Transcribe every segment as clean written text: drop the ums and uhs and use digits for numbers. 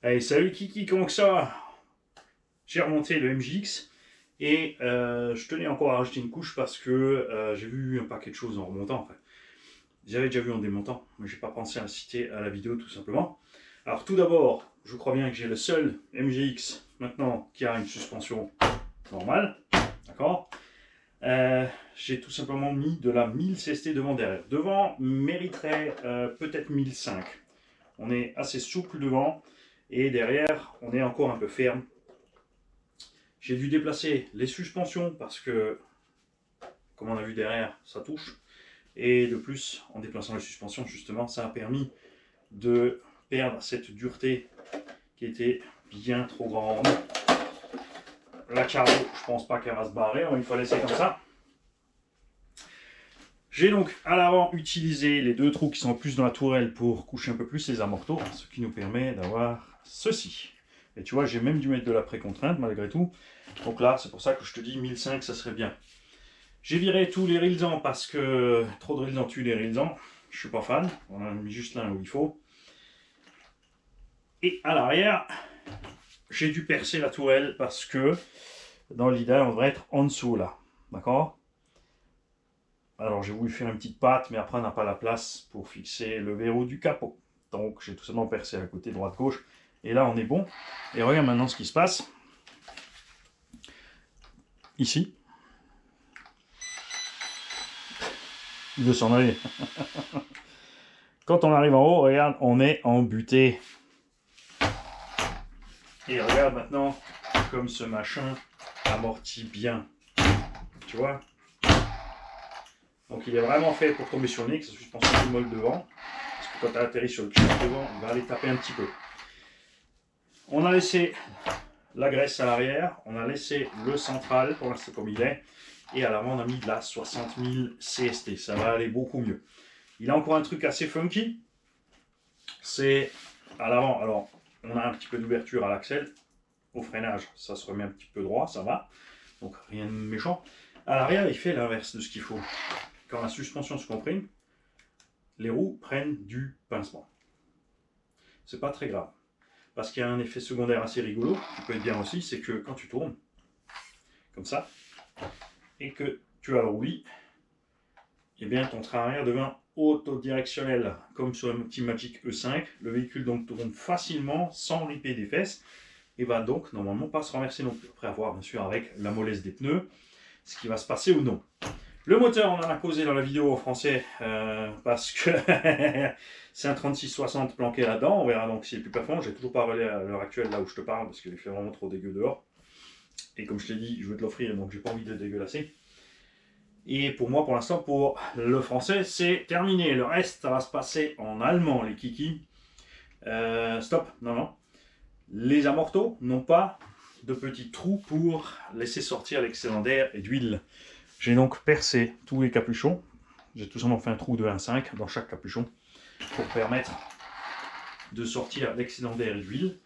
Allez, salut Kiki, comment que ça va? J'ai remonté le MJX et je tenais encore à rajouter une couche parce que j'ai vu un paquet de choses en remontant. Enfin, j'avais déjà vu en démontant, mais j'ai pas pensé à citer à la vidéo tout simplement. Alors tout d'abord, je crois bien que j'ai le seul MJX maintenant qui a une suspension normale, d'accord. J'ai tout simplement mis de la 1000 CST devant derrière. Devant mériterait peut-être 1005. On est assez souple devant et derrière on est encore un peu ferme. J'ai dû déplacer les suspensions parce que, comme on a vu derrière, ça touche. Et de plus, en déplaçant les suspensions, justement, ça a permis de perdre cette dureté qui était bien trop grande. La carreau, je pense pas qu'elle va se barrer, il faut laisser comme ça. J'ai donc à l'avant utilisé les deux trous qui sont plus dans la tourelle pour coucher un peu plus les amortos, ce qui nous permet d'avoir ceci. Et tu vois, j'ai même dû mettre de la pré-contrainte malgré tout. Donc là, c'est pour ça que je te dis 1005, ça serait bien. J'ai viré tous les rilsans parce que trop de rilsans tue les rilsans. Je suis pas fan. On en a mis juste là où il faut. Et à l'arrière, j'ai dû percer la tourelle parce que dans l'idéal, on devrait être en dessous là. D'accord? Alors j'ai voulu faire une petite patte, mais après on n'a pas la place pour fixer le verrou du capot. Donc j'ai tout simplement percé à côté droite-gauche. Et là on est bon. Et regarde maintenant ce qui se passe. Ici. Il veut s'en aller. Quand on arrive en haut, regarde, on est embuté. Et regarde maintenant comme ce machin amortit bien. Tu vois? Donc il est vraiment fait pour tomber sur le nez, que sa suspension est molle devant. Parce que quand tu atterris sur le cul devant, il va aller taper un petit peu. On a laissé la graisse à l'arrière, on a laissé le central pour l'instant comme il est. Et à l'avant, on a mis de la 60 000 CST. Ça va aller beaucoup mieux. Il a encore un truc assez funky. C'est à l'avant. Alors, on a un petit peu d'ouverture à l'axel. Au freinage, ça se remet un petit peu droit, ça va. Donc, rien de méchant. À l'arrière, il fait l'inverse de ce qu'il faut. Quand la suspension se comprime, les roues prennent du pincement. C'est pas très grave. Parce qu'il y a un effet secondaire assez rigolo, qui peut être bien aussi, c'est que quand tu tournes, comme ça, et que tu as le roulis, et bien ton train arrière devient autodirectionnel, comme sur le petit Magic E5. Le véhicule donc tourne facilement, sans riper des fesses, et va donc normalement pas se renverser non plus. Après avoir bien sûr avec la mollesse des pneus, ce qui va se passer ou non. Le moteur, on en a causé dans la vidéo en français, parce que c'est un 3660 planqué là-dedans. On verra donc s'il est plus performant. J'ai toujours pas relais à l'heure actuelle là où je te parle, parce qu'il fait vraiment trop dégueu dehors. Et comme je t'ai dit, je veux te l'offrir, donc j'ai pas envie de dégueulasser. Et pour moi, pour l'instant, pour le français, c'est terminé. Le reste, ça va se passer en allemand, les kikis. Stop, non. Les amortos n'ont pas de petits trous pour laisser sortir l'excédent d'air et d'huile. J'ai donc percé tous les capuchons. J'ai tout simplement fait un trou de 1,5 dans chaque capuchon pour permettre de sortir l'excédent d'air et d'huile.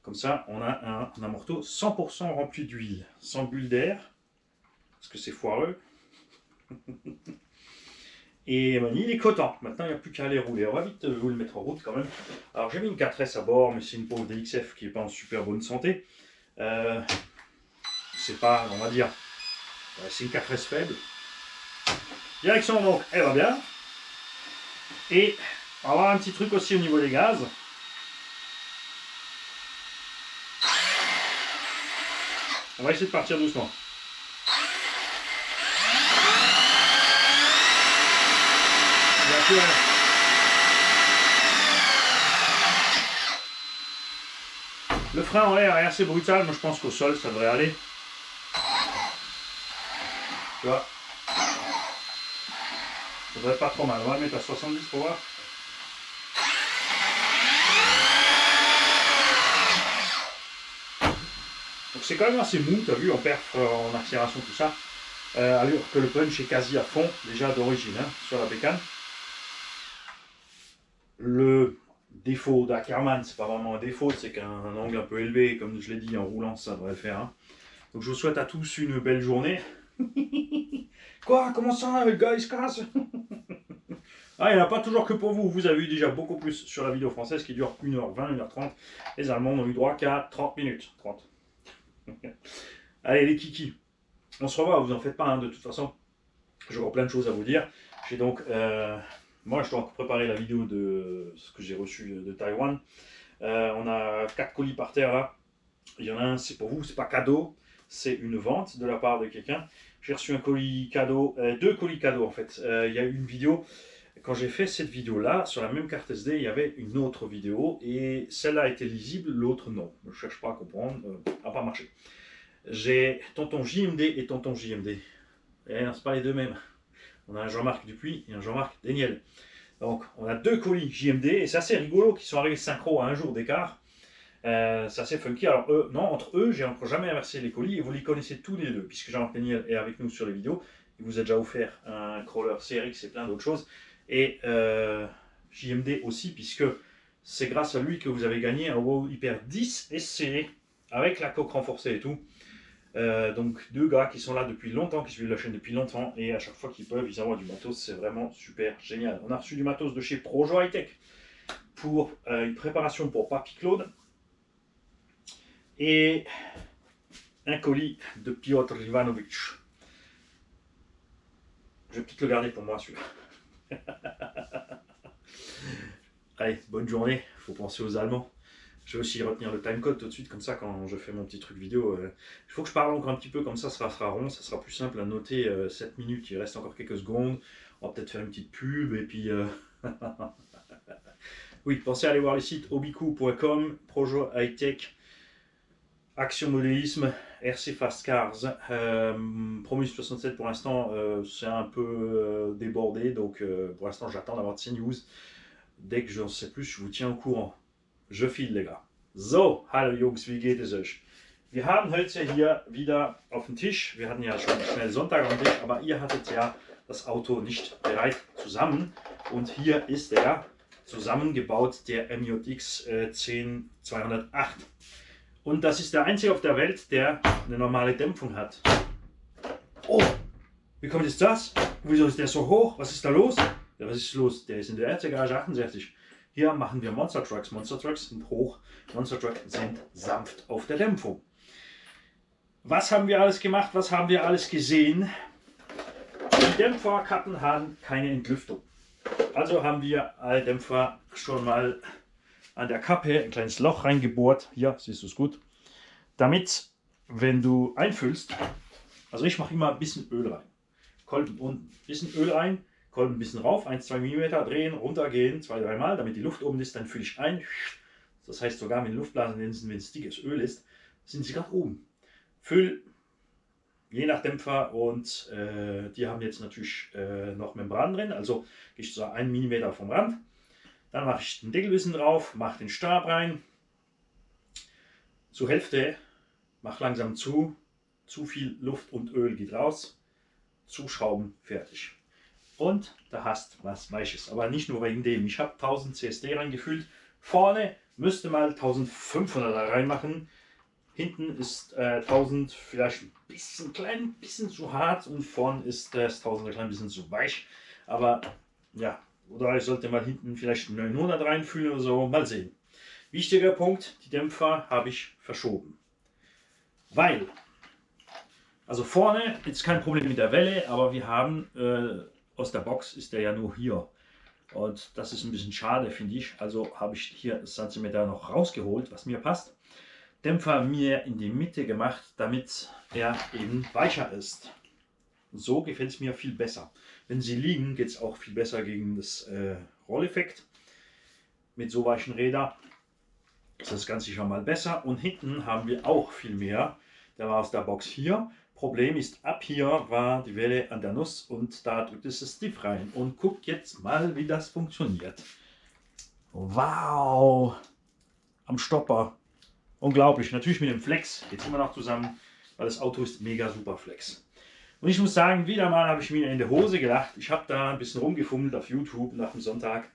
Comme ça, on a un amorto 100% rempli d'huile, sans bulle d'air, parce que c'est foireux. Et il est coton. Maintenant, il n'y a plus qu'à aller rouler. On va vite vous le mettre en route quand même. Alors, j'ai mis une 4S à bord, mais c'est une pauvre DXF qui n'est pas en super bonne santé. C'est pas, on va dire, c'est une 4S faible. Direction, donc, elle va bien. Et on va avoir un petit truc aussi au niveau des gaz. On va essayer de partir doucement. Le frein en l'air est assez brutal, mais je pense qu'au sol ça devrait aller. Tu vois, ça devrait pas trop mal. On va le mettre à 70 pour voir. Donc c'est quand même assez mou, tu as vu, en perf, en accélération, tout ça. Alors que le punch est quasi à fond, déjà d'origine, hein, sur la bécane. Le défaut d'Ackerman, c'est pas vraiment un défaut, c'est qu'un angle un peu élevé, comme je l'ai dit, en roulant, ça devrait le faire. Hein. Donc je vous souhaite à tous une belle journée. Quoi? Comment ça? Le gars il se casse? Ah, il n'y en a pas toujours que pour vous. Vous avez eu déjà beaucoup plus sur la vidéo française qui dure 1h20, 1h30. Les Allemands n'ont eu droit qu'à 30 minutes. 30. Allez, les kikis. On se revoit, vous en faites pas, hein, de toute façon. J'aurai plein de choses à vous dire. J'ai donc, moi, je dois encore préparer la vidéo de ce que j'ai reçu de Taïwan. On a 4 colis par terre là. Il y en a un, c'est pour vous, c'est pas cadeau, c'est une vente de la part de quelqu'un. J'ai reçu un colis cadeau, 2 colis cadeaux en fait. Il y a eu une vidéo, quand j'ai fait cette vidéo là, sur la même carte SD, il y avait une autre vidéo et celle-là était lisible, l'autre non. Je ne cherche pas à comprendre, n'a pas marché. J'ai tonton JMD et tonton JMD. Et non, c'est pas les deux mêmes. On a un Jean-Marc Dupuis et un Jean-Marc Daniel. Donc on a 2 colis JMD et c'est assez rigolo qu'ils sont arrivés synchro à un jour d'écart. C'est assez funky. Alors eux, non, entre eux, j'ai encore jamais inversé les colis et vous les connaissez tous les deux puisque Jean-Marc Daniel est avec nous sur les vidéos. Il vous a déjà offert un crawler CRX et plein d'autres choses. Et JMD aussi puisque c'est grâce à lui que vous avez gagné un WoW Hyper 10 SC avec la coque renforcée et tout. Donc 2 gars qui sont là depuis longtemps, qui suivent la chaîne depuis longtemps et à chaque fois qu'ils peuvent, ils envoient du matos, c'est vraiment super génial. On a reçu du matos de chez Projo High Tech pour une préparation pour Papy Claude et un colis de Piotr Ivanovic. Je vais peut-être le garder pour moi celui-là. Allez, bonne journée, il faut penser aux Allemands. Je vais aussi retenir le timecode tout de suite, comme ça quand je fais mon petit truc vidéo. Il faut que je parle encore un petit peu, comme ça sera rond, ça sera plus simple à noter 7 minutes, il reste encore quelques secondes. On va peut-être faire une petite pub et puis... oui, pensez à aller voir les sites obiku.com, Projo High Tech, Action Modélisme, RC Fast Cars, Promus 67 pour l'instant c'est un peu débordé, donc pour l'instant j'attends d'avoir de ces news. Dès que j'en sais plus, je vous tiens au courant. Je file, les gars. So, hallo Jungs, wie geht es euch? Wir haben heute hier wieder auf dem Tisch, wir hatten ja schon schnell Sonntag auf dem Tisch, aber ihr hattet ja das Auto nicht bereit zusammen. Und hier ist er zusammengebaut, der MJX 10208. Und das ist der einzige auf der Welt, der eine normale Dämpfung hat. Oh, wie kommt jetzt das? Wieso ist der so hoch? Was ist da los? Ja, was ist los? Der ist in der Garage 68. Hier machen wir Monster Trucks. Monster Trucks sind hoch, Monster Trucks sind sanft auf der Dämpfung. Was haben wir alles gemacht? Was haben wir alles gesehen? Die Dämpferkappen haben keine Entlüftung. Also haben wir alle Dämpfer schon mal an der Kappe ein kleines Loch reingebohrt. Hier siehst du es gut. Damit, wenn du einfüllst, also ich mache immer ein bisschen Öl rein. Kolben und ein bisschen Öl rein. Kolben ein bisschen rauf, 1-2 mm, drehen, runtergehen, 2-3 Mal, damit die Luft oben ist, dann fülle ich ein. Das heißt, sogar wenn Luftblasen, wenn es dickes Öl ist, sind sie gerade oben. Füll, je nach Dämpfer und die haben jetzt natürlich noch Membran drin, also gehe ich so 1 mm vom Rand. Dann mache ich den Deckel ein bisschen drauf, mache den Stab rein, zur Hälfte, mache langsam zu viel Luft und Öl geht raus, zuschrauben, fertig. Und da hast was Weiches, aber nicht nur wegen dem. Ich habe 1000 CSD reingefüllt. Vorne müsste mal 1500 da reinmachen. Hinten ist 1000 vielleicht ein klein bisschen zu hart und vorne ist das 1000 ein klein bisschen zu weich. Aber ja, oder ich sollte mal hinten vielleicht 900 reinfüllen oder so. Mal sehen. Wichtiger Punkt, die Dämpfer habe ich verschoben. Weil, also vorne ist kein Problem mit der Welle, aber wir haben... aus der Box ist der ja nur hier und das ist ein bisschen schade, finde ich. Also habe ich hier das Zentimeter noch rausgeholt, was mir passt. Dämpfer mir in die Mitte gemacht, damit er eben weicher ist. So gefällt es mir viel besser. Wenn sie liegen, geht es auch viel besser gegen das Rolleffekt. Mit so weichen Rädern ist das Ganze schon mal besser. Und hinten haben wir auch viel mehr. Der war aus der Box hier. Problem ist, ab hier war die Welle an der Nuss und da drückt es das Stiff rein. Und guckt jetzt mal, wie das funktioniert. Wow! Am Stopper. Unglaublich. Natürlich mit dem Flex. Jetzt immer noch zusammen, weil das Auto ist mega super Flex. Und ich muss sagen, wieder mal habe ich mir in der Hose gelacht. Ich habe da ein bisschen rumgefummelt auf YouTube nach dem Sonntag,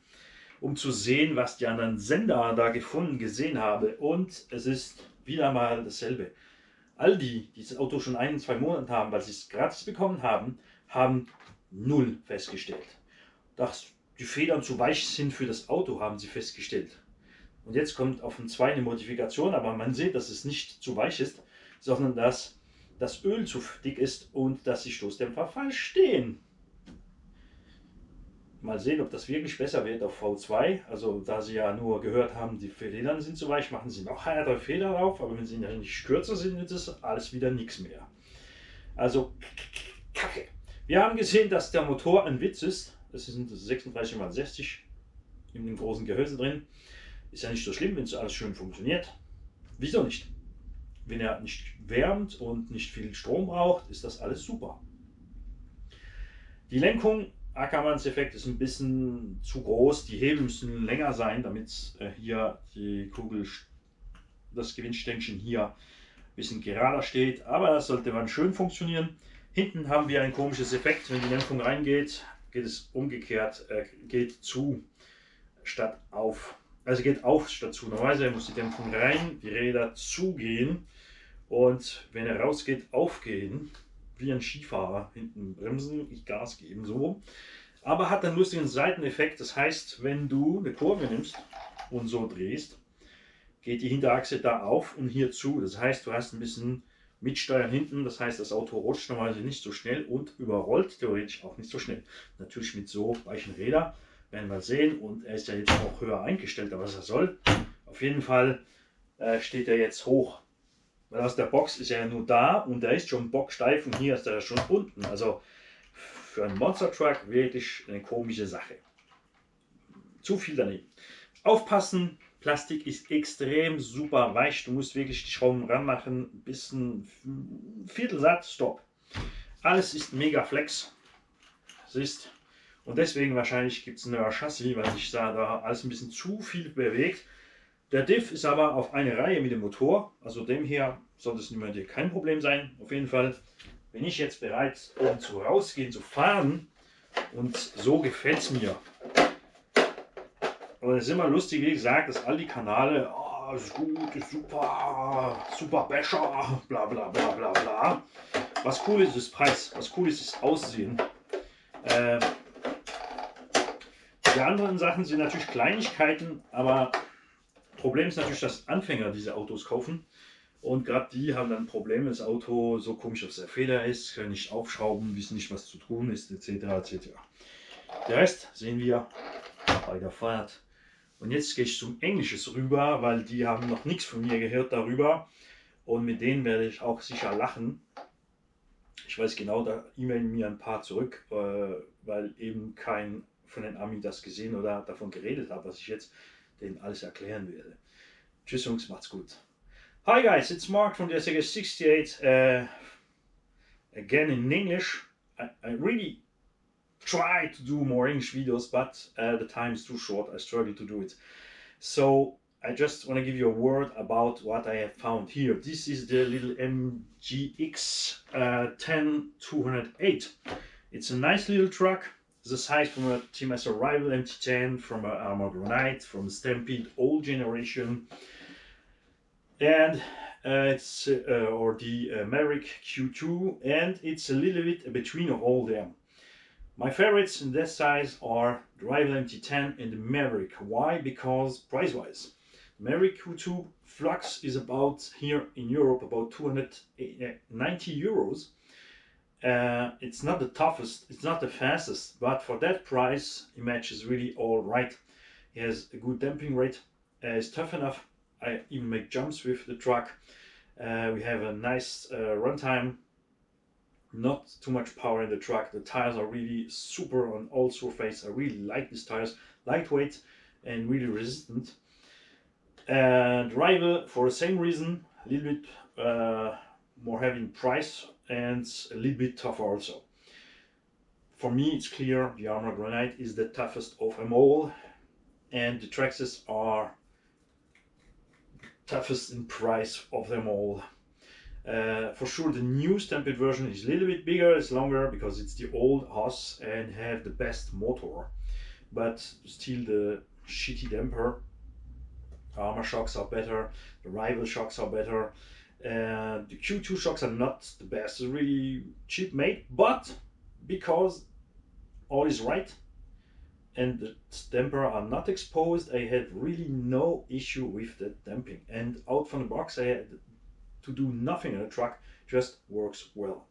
um zu sehen, was die anderen Sender da gesehen habe. Und es ist wieder mal dasselbe. All die dieses Auto schon 1-2 Monate haben, weil sie es gratis bekommen haben, haben null festgestellt. Das die Federn zu weich sind für das Auto, haben sie festgestellt. Und jetzt kommt auf den 2 eine Modifikation, aber man sieht, dass es nicht zu weich ist, sondern dass das Öl zu dick ist und dass die Stoßdämpfer falsch stehen. Mal sehen, ob das wirklich besser wird auf V2. Also da Sie ja nur gehört haben, die Federn sind zu weich, machen Sie noch härtere Federn drauf, aber wenn sie nicht kürzer sind, ist das alles wieder nichts mehr. Also Kacke. Wir haben gesehen, dass der Motor ein Witz ist. Das sind 36x60 in dem großen Gehäuse drin. Ist ja nicht so schlimm, wenn es alles schön funktioniert. Wieso nicht? Wenn er nicht wärmt und nicht viel Strom braucht, ist das alles super. Die Lenkung, Ackermanns-Effekt, ist ein bisschen zu groß. Die Hebel müssen länger sein, damit hier die Kugel, das Gewindstängchen hier ein bisschen gerader steht. Aber das sollte dann schön funktionieren. Hinten haben wir ein komisches Effekt. Wenn die Lenkung reingeht, geht es umgekehrt, geht zu statt auf. Also geht auf statt zu. Normalerweise muss die Dämpfung rein, die Räder zugehen und wenn er rausgeht, aufgehen. Wie ein Skifahrer, hinten bremsen, ich Gas geben, so. Aber hat einen lustigen Seiteneffekt. Das heißt, wenn du eine Kurve nimmst und so drehst, geht die Hinterachse da auf und hier zu. Das heißt, du hast ein bisschen Mitsteuern hinten. Das heißt, das Auto rutscht normalerweise nicht so schnell und überrollt theoretisch auch nicht so schnell. Natürlich mit so weichen Rädern. Werden wir sehen, und er ist ja jetzt auch höher eingestellt, was er soll. Auf jeden Fall steht er jetzt hoch, weil aus der Box ist er ja nur da und er ist schon bocksteif und hier ist er schon unten. Also für einen Monster Truck wirklich eine komische Sache. Zu viel daneben. Aufpassen, Plastik ist extrem super weich. Du musst wirklich die Schrauben ranmachen, bis ein Viertel satt, stopp. Alles ist mega flex. Siehst. Und deswegen wahrscheinlich gibt es ein neuer Chassis, weil sich da alles ein bisschen zu viel bewegt. Der Diff ist aber auf eine Reihe mit dem Motor, also dem hier sollte es mit dir kein Problem sein. Auf jeden Fall bin ich jetzt bereit, um zu rausgehen, zu fahren, und so gefällt es mir. Aber es ist immer lustig, wie gesagt, dass all die Kanäle, oh, ist gut, ist super, super Becher, bla bla bla bla bla. Was cool ist, ist Preis, was cool ist, ist Aussehen. Die anderen Sachen sind natürlich Kleinigkeiten, aber Problem ist natürlich, dass Anfänger diese Autos kaufen. Und gerade die haben dann ein Problem, wenn das Auto so komisch auf der Feder ist, können nicht aufschrauben, wissen nicht, was zu tun ist, etc. etc. Der Rest sehen wir bei der Fahrt. Und jetzt gehe ich zum Englisches rüber, weil die haben noch nichts von mir gehört darüber. Und mit denen werde ich auch sicher lachen. Ich weiß genau, da e-mailen mir ein paar zurück, weil eben kein von den Ami das gesehen oder davon geredet hat, was ich jetzt denen alles erklären werde. Tschüss Jungs, macht's gut. Hi guys, it's Mark from the SG68. Again in English. I really try to do more English videos, but the time is too short. I struggle to do it. So I just want to give you a word about what I have found here. This is the little MGX 10208. It's a nice little truck. The size from a TMS Arrival MT10, from a Armored Granite, from a Stampede old generation, and it's or the Maverick Q2, and it's a little bit between of all them. My favorites in that size are the Arrival MT10 and the Maverick. Why? Because price-wise, the Maverick Q2 Flux is about, here in Europe, about 290 euros. It's not the toughest, it's not the fastest, but for that price, he matches really all right. He has a good damping rate, it's tough enough. I even make jumps with the truck. We have a nice runtime, not too much power in the truck. The tires are really super on all surface. I really like these tires, lightweight and really resistant. And Rival, for the same reason, a little bit more heavy in price and a little bit tougher also. For me, it's clear the Armored Granite is the toughest of them all, and the Traxxas are toughest in price of them all. For sure, the new Stampede version is a little bit bigger, it's longer because it's the old Haas and have the best motor, but still the shitty damper. Armor shocks are better, the Rival shocks are better. The Q2 shocks are not the best, it's really cheap made, but because all is right, and the damper are not exposed, I had really no issue with the damping. And out from the box, I had to do nothing in the truck, just works well.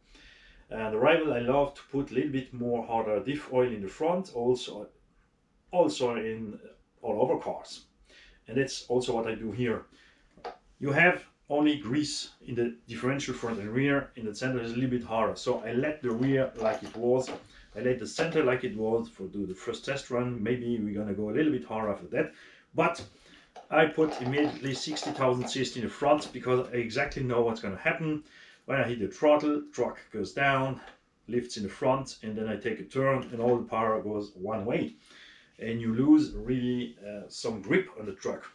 And the rival, I love to put a little bit more harder diff oil in the front, also in all over cars. And that's also what I do here. You have only grease in the differential front and rear. In the center is a little bit harder. So I let the rear like it was. I let the center like it was for do the first test run. Maybe we're gonna go a little bit harder after that. But I put immediately 60,000 CST in the front because I exactly know what's gonna happen. When I hit the throttle, truck goes down, lifts in the front, and then I take a turn and all the power goes one way. And you lose really some grip on the truck.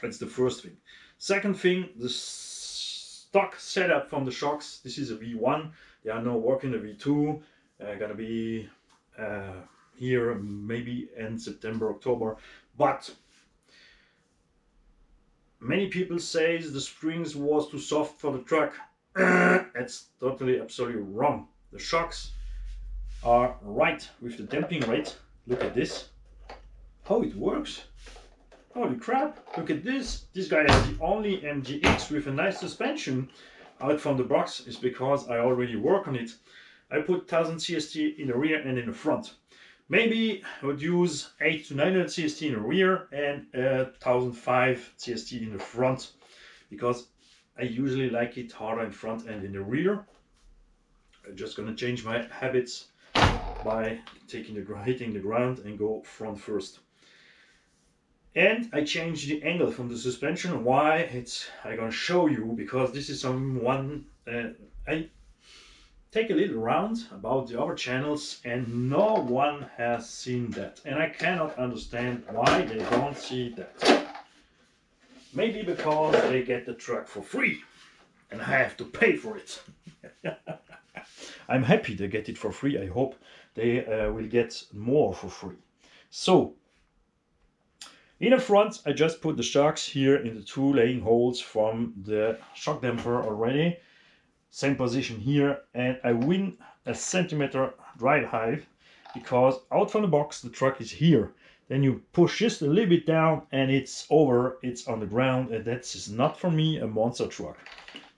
That's the first thing. Second thing, the stock setup from the shocks. This is a V1. They are now working a V2. Gonna be here maybe end September, October. But many people say the springs was too soft for the truck. That's totally, absolutely wrong. The shocks are right with the damping rate. Look at this. How it works. Holy crap, look at this. This guy has the only MGX with a nice suspension out from the box. Is because I already work on it. I put 1000 CST in the rear and in the front. Maybe I would use 800 to 900 CST in the rear and 1005 CST in the front, because I usually like it harder in front and in the rear. I'm just gonna change my habits by hitting the ground and go front first. And I changed the angle from the suspension. Why? I'm gonna show you, because this is someone I take a little round about the other channels and no one has seen that, and I cannot understand why they don't see that. Maybe because they get the truck for free and I have to pay for it. I'm happy they get it for free. I hope they will get more for free. So in the front, I just put the shocks here in the two laying holes from the shock damper already. Same position here, and I win a centimeter drive height because out from the box the truck is here. Then you push just a little bit down and it's over, it's on the ground, and that's not for me a monster truck.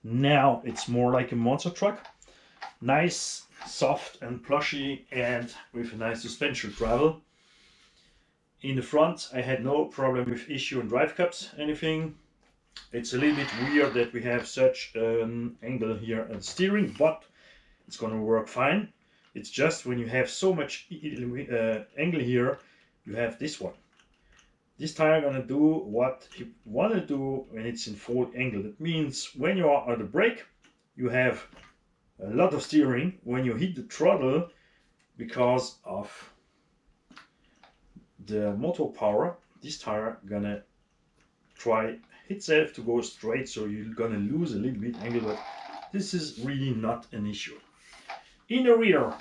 Now it's more like a monster truck. Nice, soft and plushy, and with a nice suspension travel. In the front I had no problem with issue in drive cups, anything. It's a little bit weird that we have such an angle here at steering, but it's going to work fine. It's just when you have so much angle here, you have this one. This tire going to do what you want to do when it's in full angle. That means when you are on the brake, you have a lot of steering. When you hit the throttle, because of the motor power, this tire gonna try itself to go straight, so you're gonna lose a little bit angle, but this is really not an issue. In the rear,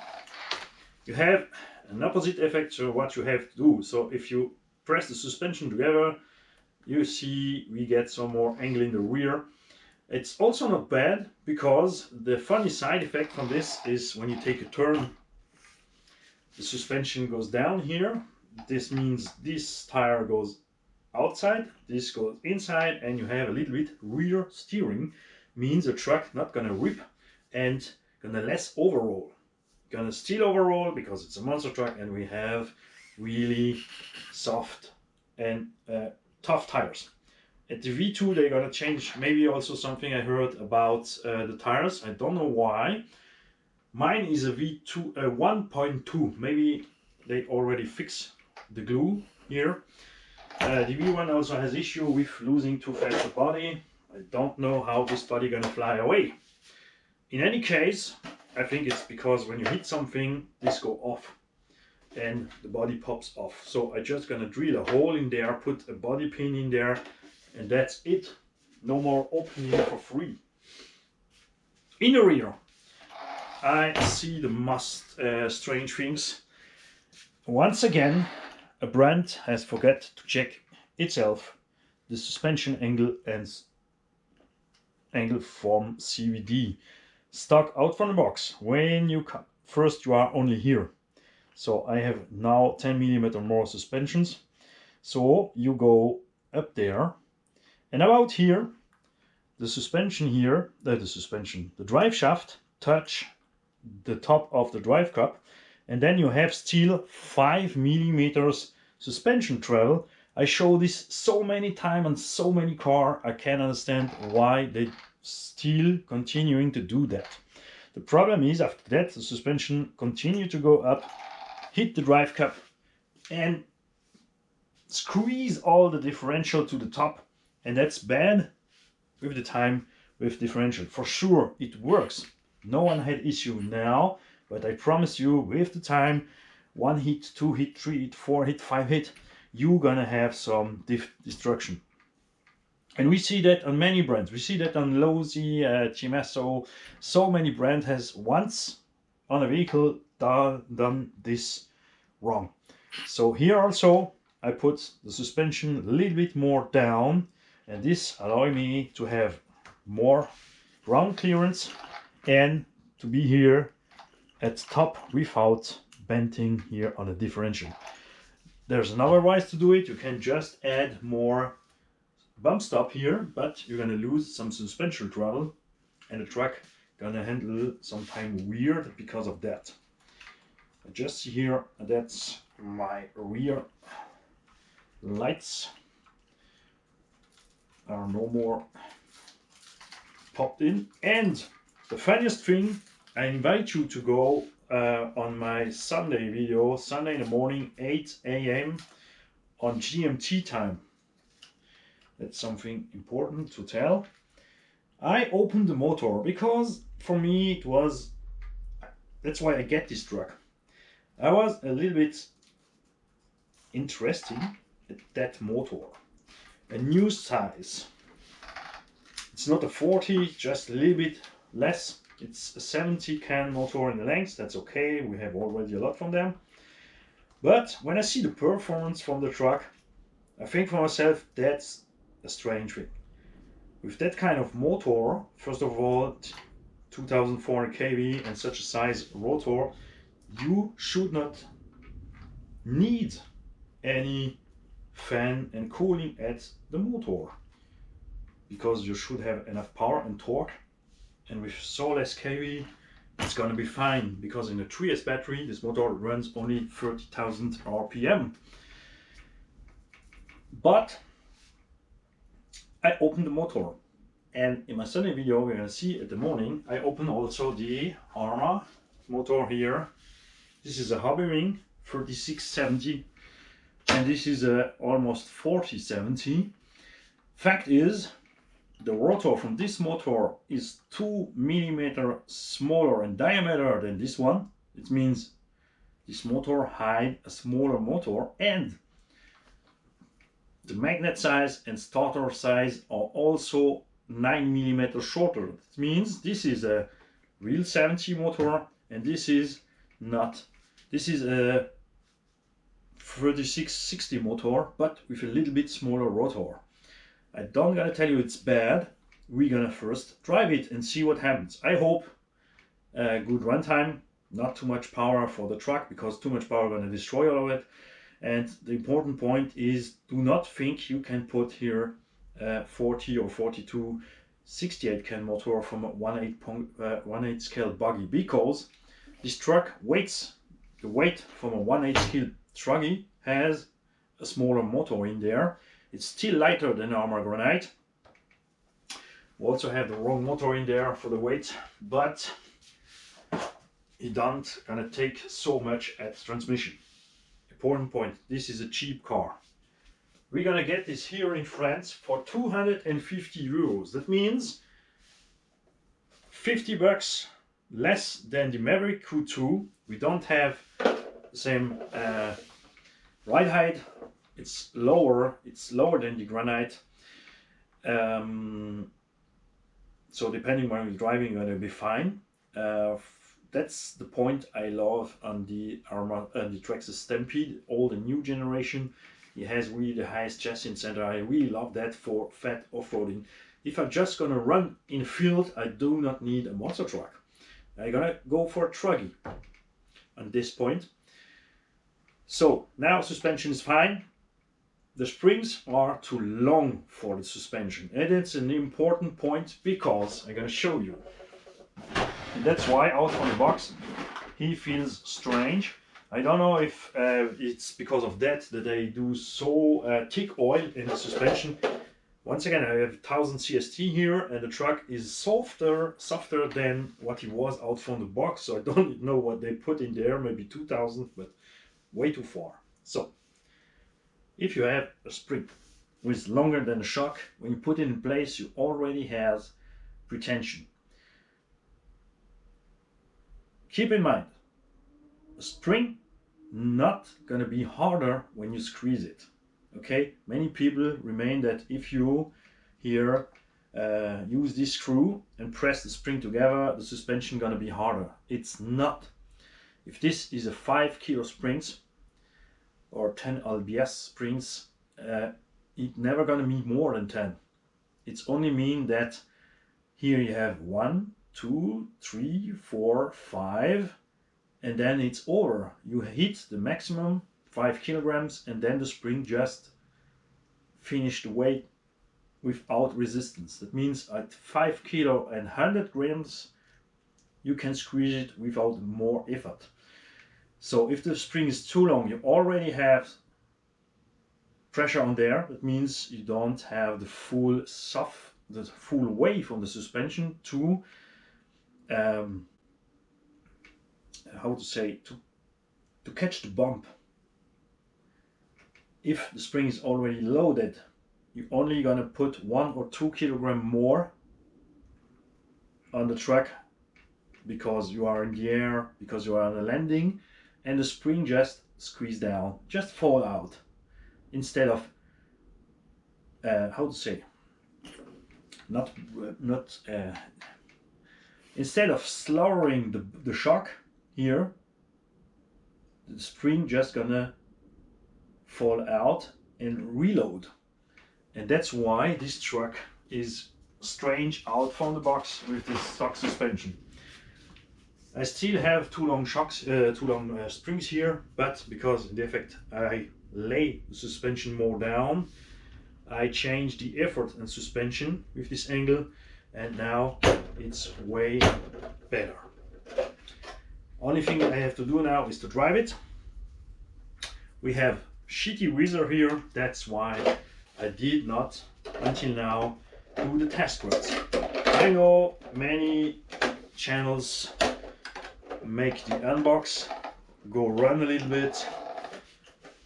you have an opposite effect to what you have to do. So if you press the suspension together, you see we get some more angle in the rear. It's also not bad, because the funny side effect from this is when you take a turn, the suspension goes down here. This means this tire goes outside, this goes inside, and you have a little bit rear steering. Means the truck not gonna rip and gonna less overroll. Gonna still overroll because it's a monster truck, and we have really soft and tough tires. At the V2 they're gonna change maybe also something I heard about the tires. I don't know why. Mine is a V2 1.2. Maybe they already fixed the glue here. The V1 also has issue with losing too fast a body. I don't know how this body gonna fly away. In any case, I think it's because when you hit something, this go off and the body pops off. So I just gonna drill a hole in there, put a body pin in there, and that's it. No more opening for free. In the rear, I see the most strange things. Once again, a brand has forgot to check itself the suspension angle and angle from CVD. Stock out from the box. When you come, first you are only here. So I have now 10mm more suspensions. So you go up there, and about here, the suspension here, the drive shaft touch the top of the drive cup, and then you have still 5mm suspension travel. I show this so many times on so many cars, I can't understand why they still continuing to do that. The problem is after that the suspension continue to go up, hit the drive cup, and squeeze all the differential to the top, and that's bad with the time with differential. For sure it works. No one had issue now, but I promise you with the time, 1 hit, 2 hit, 3 hit, 4 hit, 5 hit, you're gonna have some destruction. And we see that on many brands. We see that on Losi, Chimesso. So many brands has once on a vehicle done this wrong. So here also I put the suspension a little bit more down, and this allows me to have more ground clearance and to be here at top without bending here on the differential. There's another way to do it. You can just add more bump stop here, but you're gonna lose some suspension travel, and the truck gonna handle sometime weird because of that. Just here, that's my rear lights are no more popped in. And the funniest thing, I invite you to go on my Sunday video, Sunday in the morning, 8 a.m. on GMT time. That's something important to tell. I opened the motor because for me it was, that's why I get this truck. I was a little bit interested at that motor. A new size. It's not a 40, just a little bit less. It's a 70 can motor in the length. That's okay. We have already a lot from them. But when I see the performance from the truck, I think for myself, that's a strange thing. With that kind of motor, first of all, 2400 kV and such a size rotor, you should not need any fan and cooling at the motor, because you should have enough power and torque, and with so less kV it's gonna be fine, because in a 3S battery this motor runs only 30,000 RPM. But I opened the motor, and in my Sunday video we're gonna see at the morning I open also the Arrma motor here. This is a Hobbywing 3670, and this is a almost 4070. Fact is, the rotor from this motor is 2mm smaller in diameter than this one. It means this motor hides a smaller motor, and the magnet size and starter size are also 9mm shorter. It means this is a real 70 motor, and this is not. This is a 3660 motor, but with a little bit smaller rotor. I don't gonna tell you it's bad. We're gonna first drive it and see what happens. I hope good runtime, not too much power for the truck, because too much power gonna destroy all of it. And the important point is, do not think you can put here 40 or 42 68 can motor from a 1/8 scale buggy, because this truck weighs, the weight from a 1/8 scale truggy has a smaller motor in there. It's still lighter than Arrma Granite. We also have the wrong motor in there for the weight, but it don't gonna take so much at transmission. Important point, this is a cheap car. We're gonna get this here in France for 250 euros. That means 50 bucks less than the Maverick Q2. We don't have the same ride height. It's lower than the Granite. So depending when you're driving, you're gonna be fine. That's the point I love on the Arrma, the Traxxas Stampede, all the new generation. It has really the highest chassis center. I really love that for fat off-roading. If I'm just gonna run in field, I do not need a monster truck. I'm gonna go for a truggy on this point. So now suspension is fine. The springs are too long for the suspension, and it's an important point because I'm going to show you. And that's why out from the box he feels strange. I don't know if it's because of that they do so thick oil in the suspension. Once again, I have 1000 CST here, and the truck is softer than what it was out from the box. So I don't know what they put in there, maybe 2000, but way too far. So if you have a spring which is longer than the shock, when you put it in place, you already have pretension. Keep in mind, a spring not gonna be harder when you squeeze it. Okay, many people remain that if you here use this screw and press the spring together, the suspension gonna be harder. It's not. If this is a 5 kilo springs or 10 LBS springs, it never gonna be more than 10. It's only mean that here you have 1, 2, 3, 4, 5, and then it's over. You hit the maximum 5 kilograms, and then the spring just finish the weight without resistance. That means at 5 kilo and 100 grams you can squeeze it without more effort. So if the spring is too long, you already have pressure on there. That means you don't have the full weight from the suspension to to catch the bump. If the spring is already loaded, you're only gonna put 1 or 2 kilograms more on the truck because you are in the air, because you are on a landing, and the spring just squeeze down, just fall out, instead of instead of slowing the shock here, the spring just gonna fall out and reload. And that's why this truck is strange out from the box with this stock suspension. I still have two long springs here, but because in the effect I lay the suspension more down, I changed the effort and suspension with this angle, and now it's way better. Only thing I have to do now is to drive it. We have shitty weather here, that's why I did not until now do the test runs. I know many channels make the unbox, go run a little bit,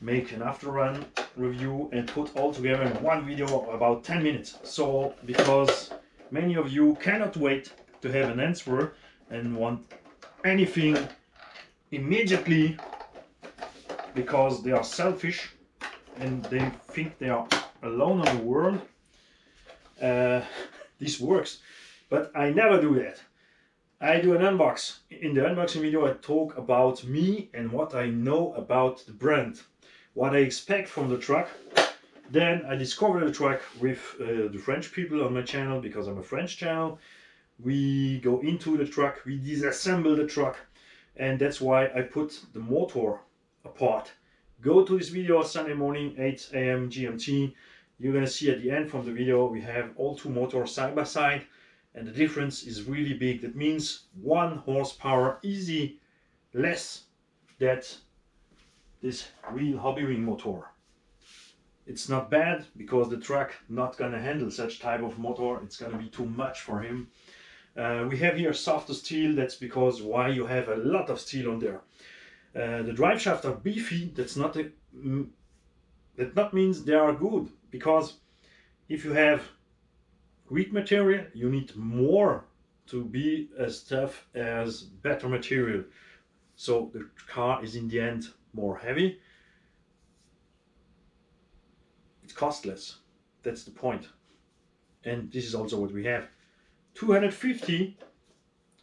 make an after run review, and put all together in one video about 10 minutes. So because many of you cannot wait to have an answer and want anything immediately because they are selfish and they think they are alone in the world, this works. But I never do that. I do an unbox. In the unboxing video I talk about me and what I know about the brand, what I expect from the truck. Then I discover the truck with the French people on my channel, because I'm a French channel. We go into the truck, we disassemble the truck, and that's why I put the motor apart. Go to this video Sunday morning, 8 AM GMT. You're gonna see at the end from the video we have all two motors side by side, and the difference is really big. That means 1 horsepower easy less than this real Hobbywing motor. It's not bad because the truck not gonna handle such type of motor. It's gonna be too much for him. We have here softer steel. That's because why you have a lot of steel on there. The drive shafts are beefy. That not means they are good, because if you have weak material, you need more to be as tough as better material. So the car is in the end more heavy. It's costless. That's the point. And this is also what we have. 250,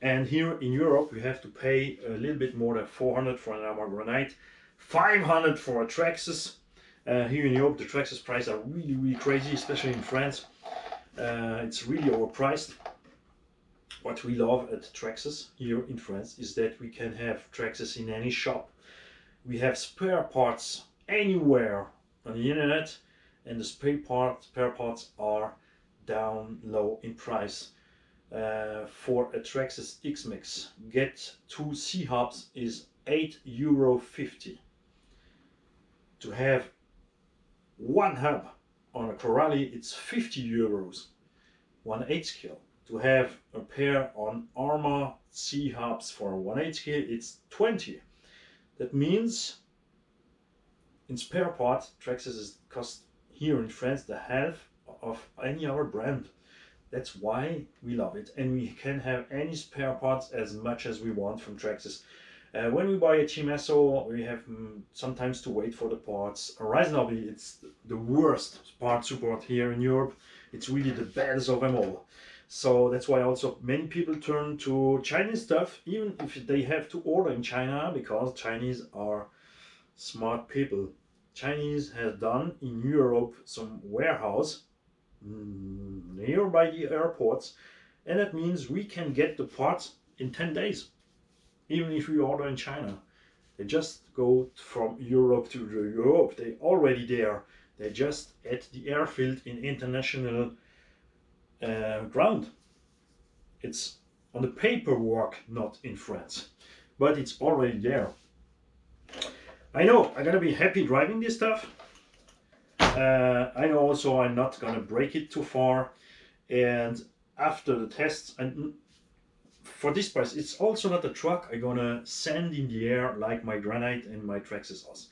and here in Europe you have to pay a little bit more than 400 for an Armor Granite, 500 for a Traxxas. Here in Europe the Traxxas prices are really crazy, especially in France. It's really overpriced. What we love at Traxxas here in France is that we can have Traxxas in any shop. We have spare parts anywhere on the internet, and the spare parts are down low in price. For a Traxxas X-Mix, get 2 C-hubs is €8.50. To have one hub on a Corrali, it's €50, 1/8 scale. To have a pair on Arrma C-hubs for 1/8 scale, it's 20. That means in spare parts, Traxxas is cost here in France the half of any other brand. That's why we love it, and we can have any spare parts as much as we want from Traxxas. When we buy a Chimesso, we have sometimes to wait for the parts. Horizon Hobby, it's the worst part support here in Europe. It's really the baddest of them all. So that's why also many people turn to Chinese stuff, even if they have to order in China, because Chinese are smart people. Chinese has done in Europe some warehouse nearby the airports, and that means we can get the parts in 10 days, even if we order in China. They just go from Europe to Europe. They're already there. They just at the airfield in international ground. It's on the paperwork, not in France, but it's already there. I know I'm gonna be happy driving this stuff. I know also I'm not gonna break it too far, and after the tests, and for this price, it's also not a truck I'm gonna send in the air like my Granite and my Traxxas OS.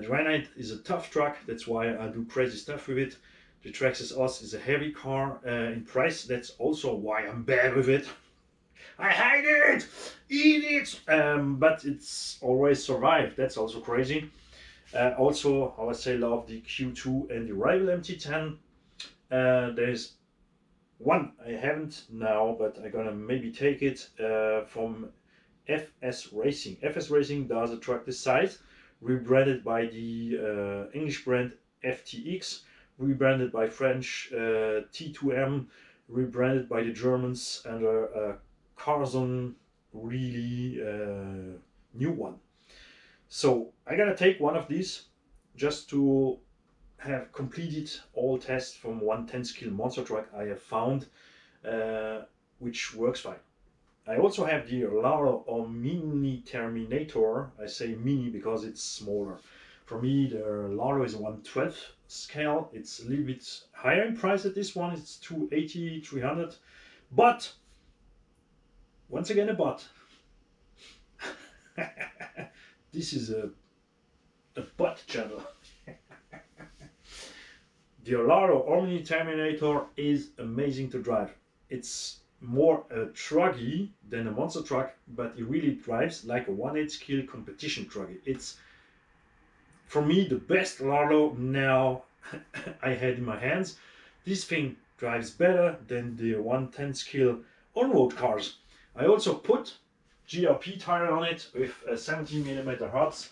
Granite is a tough truck, that's why I do crazy stuff with it. The Traxxas OS is a heavy car in price, that's also why I'm bad with it. I hate it! Eat it! But it's always survived, that's also crazy. Also, I would say love the Q2 and the Rival MT10. There's one I haven't now, but I'm gonna maybe take it from FS Racing. FS Racing does a truck this size, rebranded by the English brand FTX, rebranded by French T2M, rebranded by the Germans under Carzon, really new one. So I'm gonna take one of these just to have completed all tests from 1/10 scale monster truck I have found, which works fine. I also have the Laro or Mini Terminator. I say mini because it's smaller. For me, the Laro is 1/12 scale. It's a little bit higher in price at this one. It's 280, 300. But, once again a but. This is a butt channel. The Laro Omni Terminator is amazing to drive. It's more a trucky than a monster truck, but it really drives like a 1/8 scale competition trucky. It's, for me, the best Laro now I had in my hands. This thing drives better than the 1/10 scale on-road cars. I also put GRP tire on it with a 17mm hubs,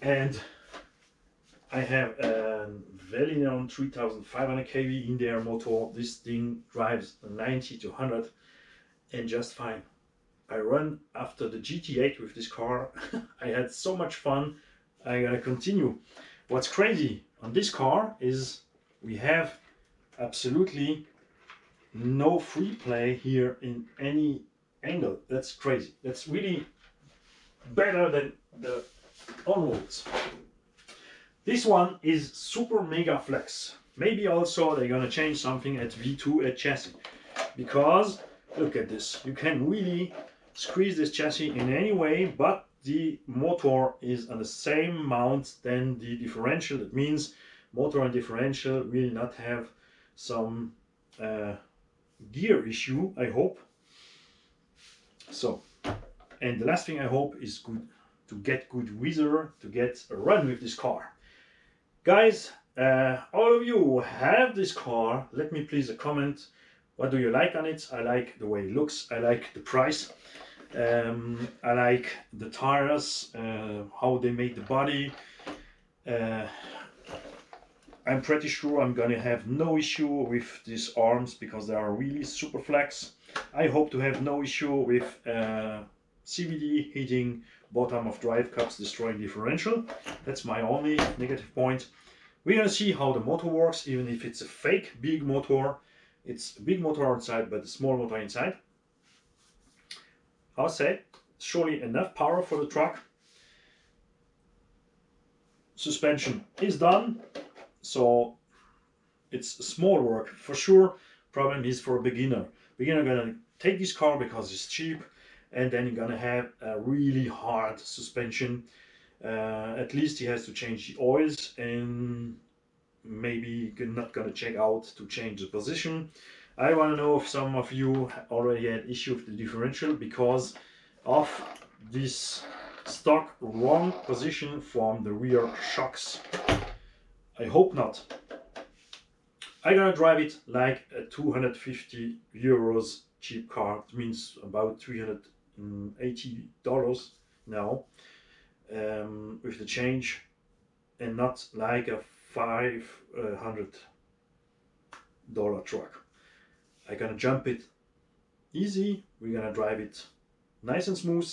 and I have a Velineon 3500 kV in their motor. This thing drives 90 to 100 and just fine. I run after the GT8 with this car. I had so much fun. I'm gonna continue. What's crazy on this car is we have absolutely no free play here in any angle. That's crazy. That's really better than the on-roads. This one is super mega flex. Maybe also they're gonna change something at V2 at chassis, because look at this. You can really squeeze this chassis in any way, but the motor is on the same mount than the differential. That means motor and differential will not have some gear issue, I hope. So, and the last thing I hope is good to get good weather, to get a run with this car. Guys, all of you who have this car, let me please a comment. What do you like on it? I like the way it looks. I like the price. I like the tires, how they make the body. I'm pretty sure I'm gonna have no issue with these arms because they are really super flex. I hope to have no issue with CVD heating bottom of drive cups destroying differential. That's my only negative point. We're gonna see how the motor works, even if it's a fake big motor. It's a big motor outside, but a small motor inside. I'll say, surely enough power for the truck. Suspension is done, so it's small work for sure. Problem is for a beginner. Beginner gonna take this car because it's cheap, and then you're gonna have a really hard suspension. At least he has to change the oils, and maybe you're not gonna check out to change the position. I want to know if some of you already had issue with the differential because of this stock wrong position from the rear shocks. I hope not. I'm gonna drive it like a 250 euros cheap car. It means about $380 now with the change, and not like a $500 truck. I'm gonna jump it easy. We're gonna drive it nice and smooth.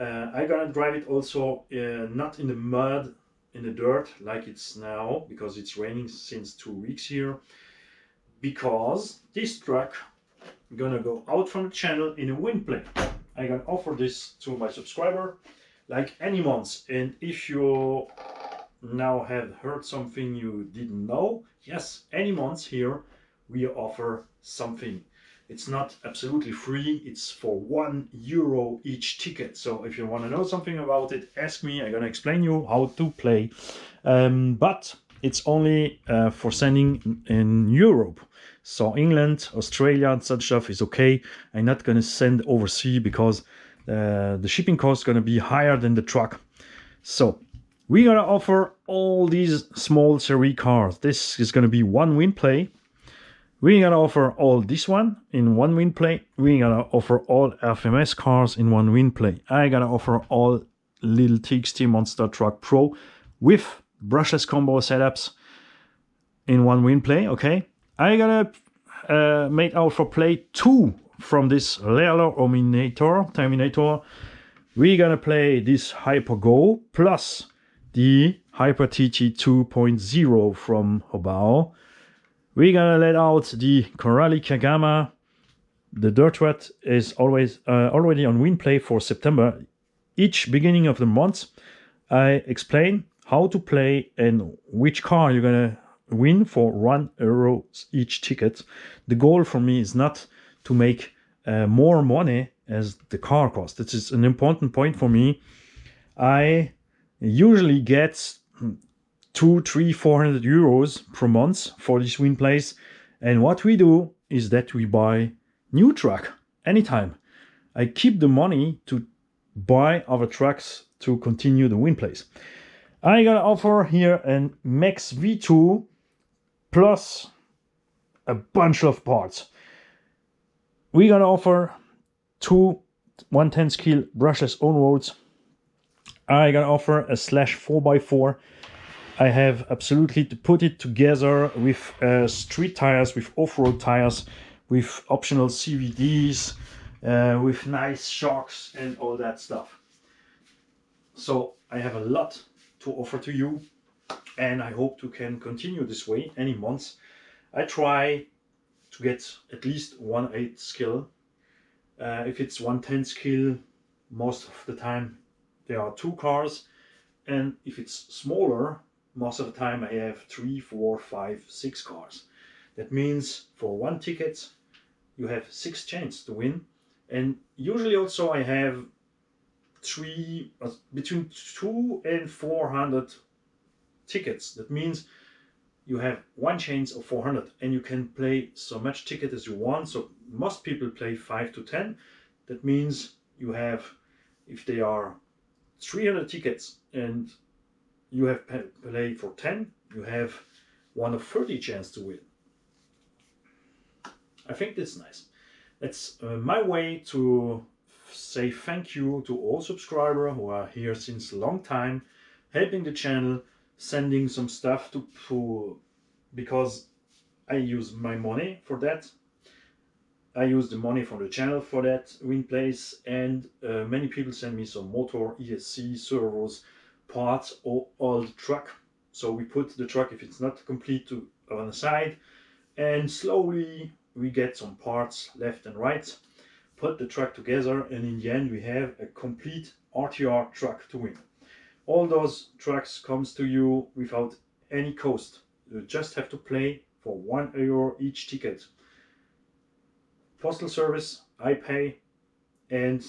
I'm gonna drive it also not in the mud, in the dirt like it's now, because it's raining since 2 weeks here. Because this truck gonna go out from the channel in a wind plane. I'm gonna offer this to my subscriber like any months. And if you now have heard something you didn't know, yes, any months here we offer something. It's not absolutely free, it's for €1 each ticket. So if you want to know something about it, ask me. I'm gonna explain you how to play. But it's only for sending in Europe. So England, Australia and such stuff is okay. I'm not gonna send overseas because the shipping cost is gonna be higher than the truck. So we're gonna offer all these small series cars. This is gonna be one wind play. We're gonna offer all this one in one wind play. We're gonna offer all FMS cars in one wind play. I'm gonna offer all little TXT Monster Truck Pro with brushless combo setups in one wind play. Okay, I'm gonna make out for play 2 from this Lerler Terminator. We're gonna play this Hyper Go plus the Hyper TT 2.0 from Hobao. We're gonna let out the Corrali Kagama. The Dirt Rat is always already on wind play for September. Each beginning of the month, I explain how to play and which car you're gonna win for €1 each ticket. The goal for me is not to make more money as the car cost. This is an important point for me. I usually get 200, 300, 400 euros per month for this wind plays, and what we do is that we buy new truck anytime. I keep the money to buy other trucks to continue the wind plays. I gotta offer here an Max V2 plus a bunch of parts. We're gonna offer 2 110 scale brushless on roads. I gotta offer a slash 4x4. I have absolutely to put it together with street tires, with off-road tires, with optional CVDs, with nice shocks and all that stuff. So I have a lot to offer to you, and I hope to can continue this way any months. I try to get at least 1/8 skill. If it's 110 skill, most of the time there are 2 cars, and if it's smaller, most of the time I have 3, 4, 5, 6 cars. That means for 1 ticket you have 6 chances to win, and usually also I have between 200 and 400 tickets. That means you have 1 chance of 400, and you can play so much ticket as you want. So most people play 5 to 10. That means you have, if they are 300 tickets and you have played for 10, you have 1 of 30 chance to win. I think that's nice. That's my way to say thank you to all subscribers who are here since a long time, helping the channel, sending some stuff to because I use my money for that. I use the money from the channel for that win place, and many people send me some motor, ESC, servos, parts, or all the truck. So we put the truck, if it's not complete, to on the side, and slowly we get some parts left and right, put the truck together, and in the end we have a complete RTR truck to win. All those trucks comes to you without any cost. You just have to play for €1 each ticket. Postal service, I pay, and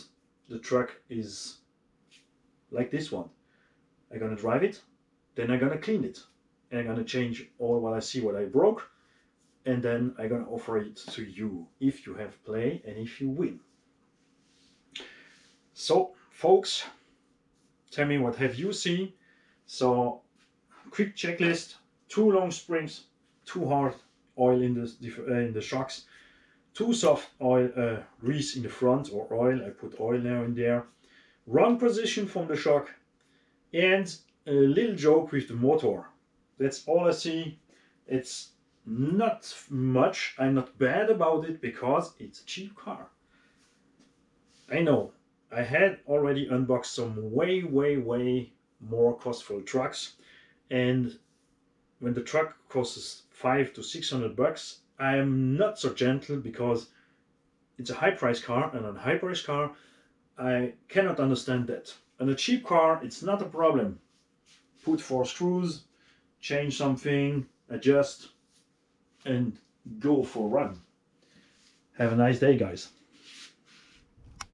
the truck is like this one. I'm gonna drive it, then I'm gonna clean it, and I'm gonna change all what I see what I broke, and then I'm gonna offer it to you if you have play and if you win. So folks, tell me what have you seen. So quick checklist: 2 long springs, 2 hard oil in the shocks, 2 soft oil grease in the front, or oil, I put oil now in there, wrong position from the shock, and a little joke with the motor. That's all I see. It's not much. I'm not bad about it because it's a cheap car. I know I had already unboxed some way more costful trucks, and when the truck costs $500 to $600, I am not so gentle because it's a high price car, and on a high price car I cannot understand that. On a cheap car it's not a problem. Put 4 screws, change something, adjust, and go for a run. Have a nice day, guys.